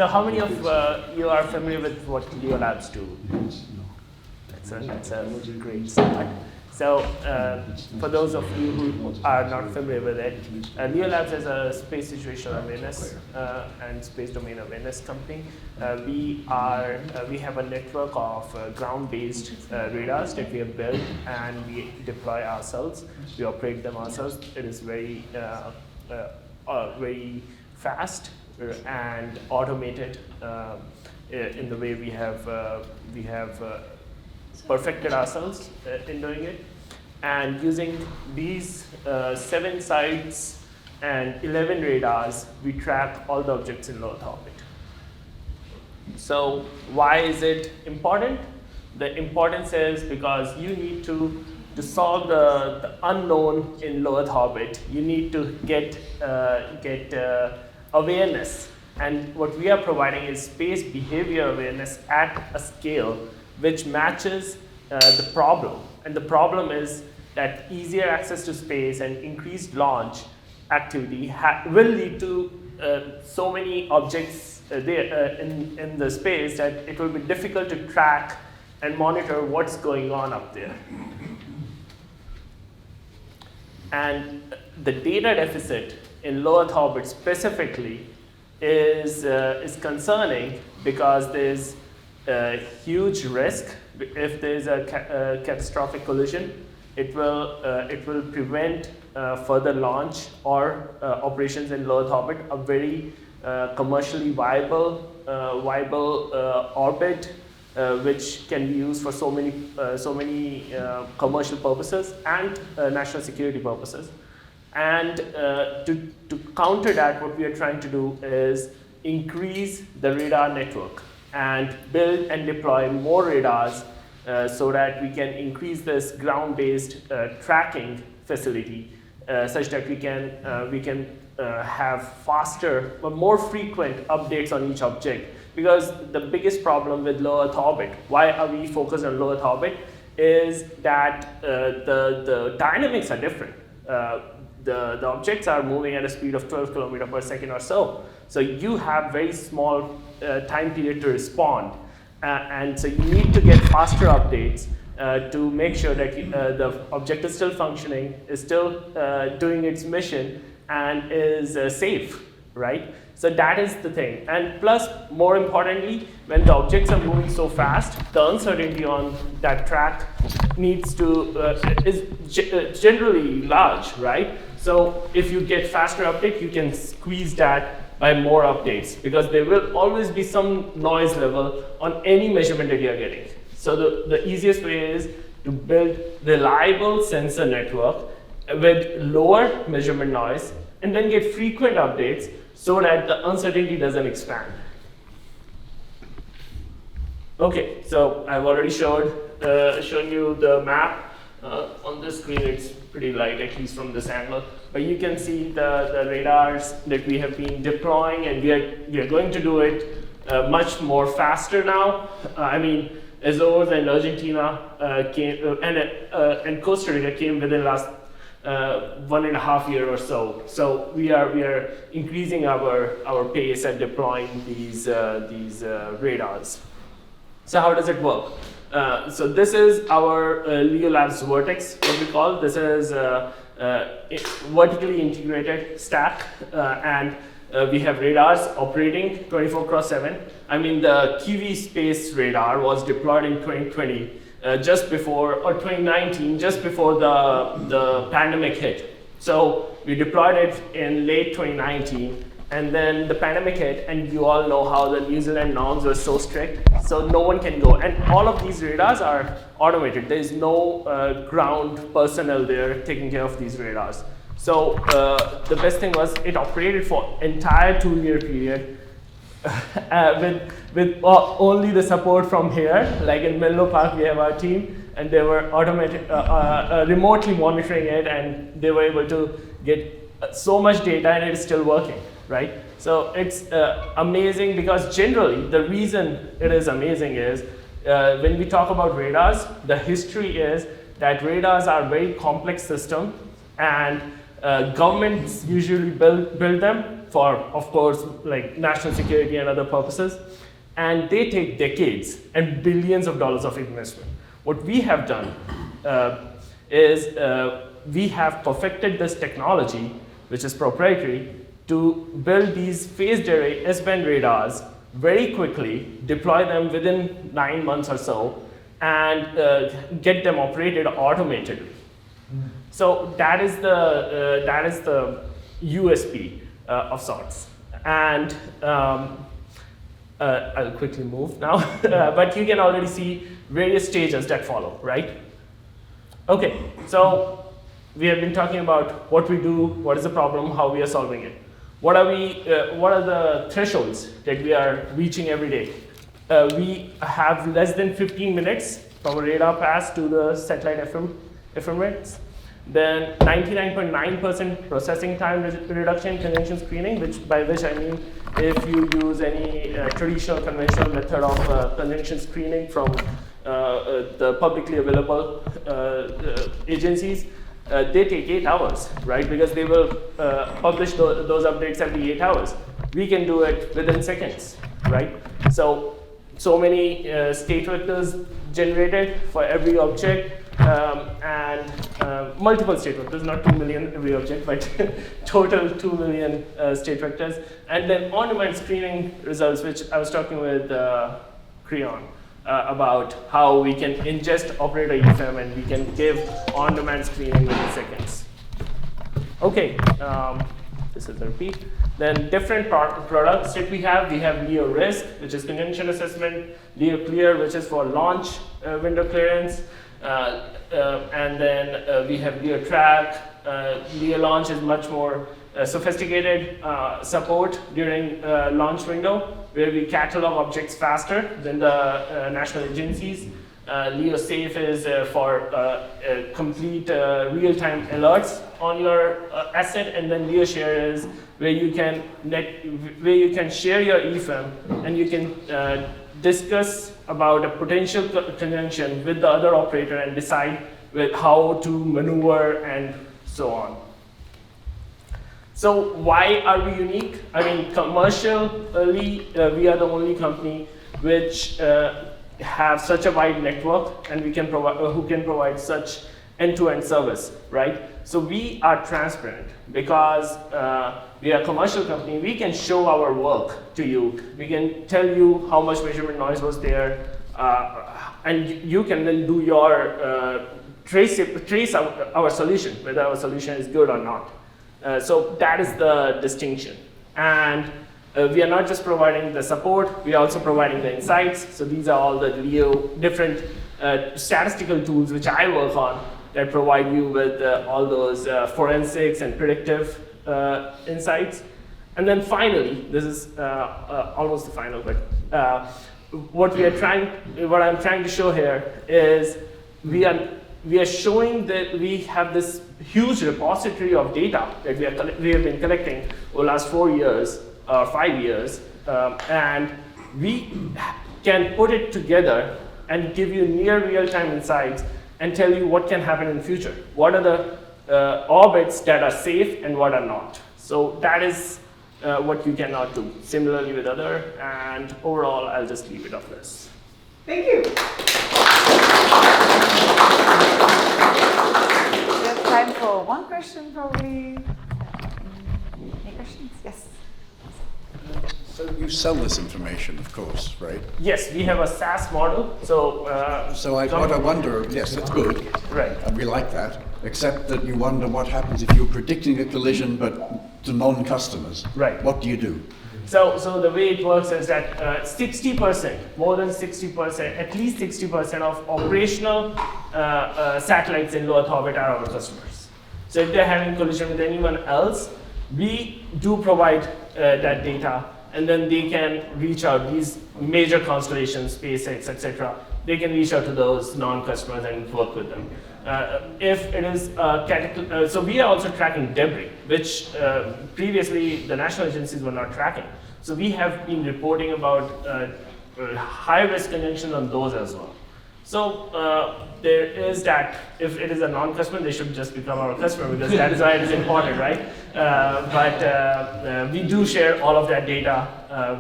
So how many of you are familiar with what LeoLabs do? That's a great start. So for those of you who are not familiar with it, LeoLabs is a space situational awareness and space domain awareness company. We have a network of ground-based radars that we have built and we deploy ourselves. We operate them ourselves. It is very fast and automated in the way we have perfected ourselves in doing it. And using these 7 sites and 11 radars, we track all the objects in low Earth orbit. So why is it important? The importance is because you need to solve the unknown in low Earth orbit, you need to get awareness. And what we are providing is space behavior awareness at a scale which matches the problem. And the problem is that easier access to space and increased launch activity will lead to so many objects in the space that it will be difficult to track and monitor what's going on up there. And the data deficit in low Earth orbit specifically is concerning because there's a huge risk. If there's a catastrophic collision, it will prevent further launch or operations in low Earth orbit. A very commercially viable orbit, which can be used for so many commercial purposes and national security purposes. And to counter that, what we are trying to do is increase the radar network and build and deploy more radars so that we can increase this ground-based tracking facility such that we can have faster but more frequent updates on each object. Because the biggest problem with low Earth orbit, why are we focused on low Earth orbit, is that the dynamics are different. The objects are moving at a speed of 12 kilometers per second or so. So you have very small time period to respond. And so you need to get faster updates to make sure that the object is still functioning, is still doing its mission, and is safe, right? So that is the thing. And plus, more importantly, when the objects are moving so fast, the uncertainty on that track is generally large, right? So if you get faster update, you can squeeze that by more updates, because there will always be some noise level on any measurement that you are getting. So the easiest way is to build reliable sensor network with lower measurement noise and then get frequent updates so that the uncertainty doesn't expand. Okay, so I've already shown you the map. On this screen it's pretty light, at least from this angle. But you can see the radars that we have been deploying, and we are going to do it much more faster now. I mean, Azores and Argentina came, and Costa Rica came within last 1.5 years or so. So we are increasing our pace at deploying these radars. So how does it work? So this is our LeoLabs Vertex, what we call. This is vertically integrated stack, and we have radars operating 24/7. I mean, the Kiwi space radar was deployed in 2020, just before, or 2019, just before the pandemic hit. So we deployed it in late 2019. And then the pandemic hit, and you all know how the New Zealand norms were so strict, so no one can go. And all of these radars are automated. There is no ground personnel there taking care of these radars. So the best thing was it operated for entire 2-year period with only the support from here. Like in Menlo Park, we have our team, and they were remotely monitoring it, and they were able to get so much data, and it is still working. Right? So it's amazing, because generally the reason it is amazing is when we talk about radars, the history is that radars are a very complex system, and governments usually build them for, of course, like national security and other purposes, and they take decades and billions of dollars of investment. What we have done is we have perfected this technology, which is proprietary, to build these phased array S-band radars very quickly, deploy them within 9 months or so, and get them operated automatically. So that is the USP of sorts. And I'll quickly move now, but you can already see various stages that follow, right? Okay, so we have been talking about what we do, what is the problem, how we are solving it. What are the thresholds that we are reaching every day? We have less than 15 minutes from a radar pass to the satellite ephemeris. Then 99.9% processing time reduction in conjunction screening, by which I mean if you use any traditional conventional method of conjunction screening from the publicly available agencies, they take 8 hours, right? Because they will publish those updates every 8 hours. We can do it within seconds, right? So many state vectors generated for every object, and multiple state vectors, not 2 million every object, but total 2 million state vectors. And then on-demand screening results, which I was talking with Creon about how we can ingest operator EFEM and we can give on-demand screening within seconds. Okay, this is a repeat. Then different products that we have LeoRisk, which is conjunction assessment, LeoClear, which is for launch window clearance, and then we have LeoTrack. LeoLaunch is much more sophisticated support during launch window, where we catalog objects faster than the national agencies. LeoSafe is for complete real-time alerts on your asset, and then LeoShare is where you can share your EFEM and you can discuss about a potential conjunction with the other operator and decide with how to maneuver and so on. So why are we unique? I mean, commercially, we are the only company which have such a wide network and we can provide, who can provide such end-to-end service, right? So we are transparent because we are a commercial company. We can show our work to you. We can tell you how much measurement noise was there, and you can then do your trace our solution, whether our solution is good or not. So that is the distinction. And we are not just providing the support, we are also providing the insights. So these are all the Leo different statistical tools which I work on that provide you with all those forensics and predictive insights. And then finally, this is almost the final, but what I'm trying to show here is we are showing that we have this huge repository of data that we have been collecting over the last 4 years, 5 years, and we can put it together and give you near real-time insights and tell you what can happen in the future. What are the orbits that are safe and what are not? So that is what you cannot do. Similarly with other, and overall, I'll just leave it off this. Thank you. We have time for one question, probably. Any questions? Yes. So you sell this information, of course, right? Yes, we have a SaaS model. So what I wonder, yes, that's good. Right. And we like that, except that you wonder what happens if you're predicting a collision, but to non-customers. Right. What do you do? So the way it works is that 60%, more than 60%, at least 60% of operational satellites in low Earth orbit are our customers. So if they're having collision with anyone else, we do provide that data, and then they can reach out, these major constellations, SpaceX, etc. They can reach out to those non-customers and work with them. If it is so we are also tracking debris, which previously the national agencies were not tracking. So we have been reporting about high-risk conjunctions on those as well. So there is that, if it is a non-customer, they should just become our customer, because that is why it is important, right? But we do share all of that data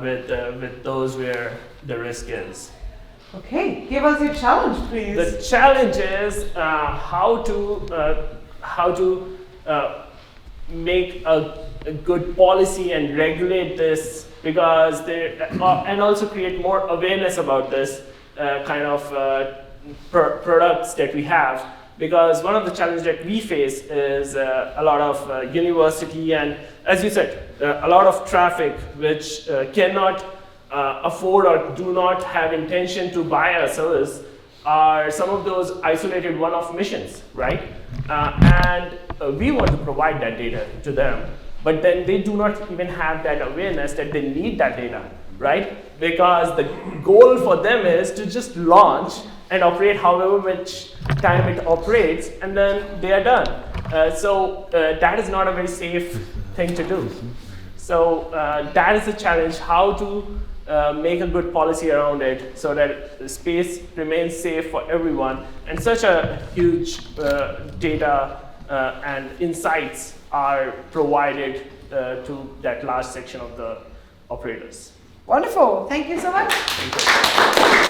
with those where the risk is. Okay, give us your challenge, please. The challenge is how to make a good policy and regulate this, because and also create more awareness about this kind of products that we have. Because one of the challenges that we face is a lot of university and, as you said, a lot of traffic which cannot afford or do not have intention to buy our service, are some of those isolated one-off missions, right? And we want to provide that data to them, but then they do not even have that awareness that they need that data, right? Because the goal for them is to just launch and operate however much time it operates, and then they are done. So that is not a very safe thing to do. So that is the challenge, how to make a good policy around it so that the space remains safe for everyone, and such a huge data and insights are provided to that large section of the operators. Wonderful. Thank you so much. Thank you.